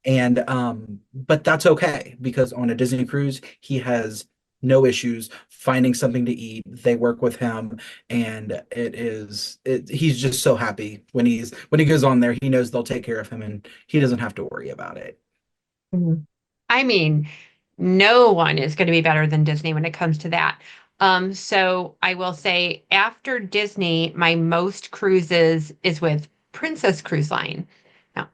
And but that's okay because on a Disney cruise, he has no issues finding something to eat. They work with him and he's just so happy when he goes on there, he knows they'll take care of him and he doesn't have to worry about it. Mm. I mean, no one is going to be better than Disney when it comes to that. So I will say after Disney, my most cruises is with Princess Cruise Line. Now,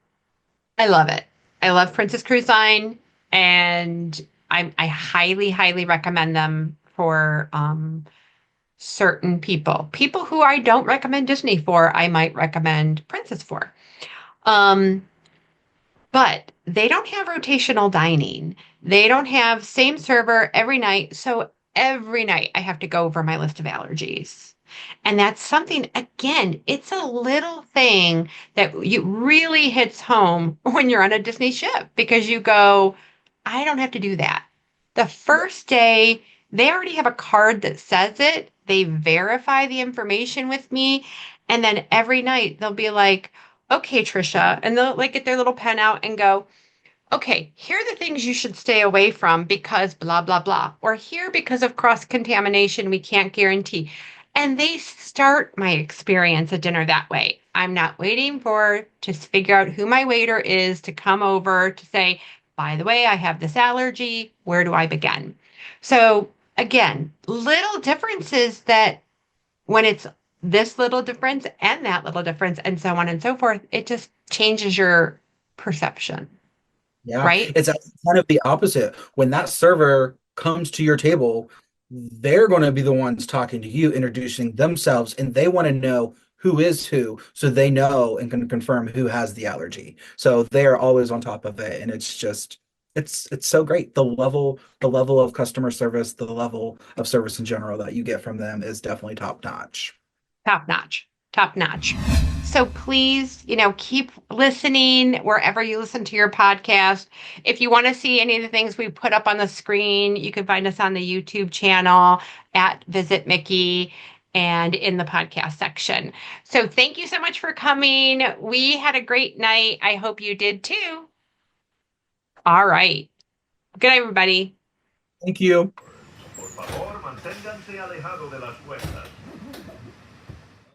I love it. I love Princess Cruise Line, and I highly, highly recommend them for certain people. People who I don't recommend Disney for, I might recommend Princess for. Um, but they don't have rotational dining. They don't have same server every night. So every night I have to go over my list of allergies. And that's something, again, it's a little thing that you really hits home when you're on a Disney ship because you go, I don't have to do that. The first day, they already have a card that says it. They verify the information with me. And then every night they'll be like, okay, Trisha. And they'll like get their little pen out and go, okay, here are the things you should stay away from because blah, blah, blah. Or here because of cross contamination, we can't guarantee. And they start my experience at dinner that way. I'm not waiting for to figure out who my waiter is to come over to say, by the way, I have this allergy. Where do I begin? So again, little differences that when it's this little difference and that little difference and so on and so forth, it just changes your perception, Yeah, right? it's actually kind of the opposite. When that server comes to your table, they're going to be the ones talking to you, introducing themselves, and they want to know who is who, so they know and can confirm who has the allergy. So they're always on top of it, and it's just it's so great. The level of customer service, the level of service in general that you get from them is definitely top notch. Top notch, top notch. So please, keep listening wherever you listen to your podcast. If you want to see any of the things we put up on the screen, you can find us on the YouTube channel at Visit Mickey and in the podcast section. So thank you so much for coming. We had a great night. I hope you did too. All right. Good night, everybody. Thank you. Por favor, manténganse alejado de las puertas.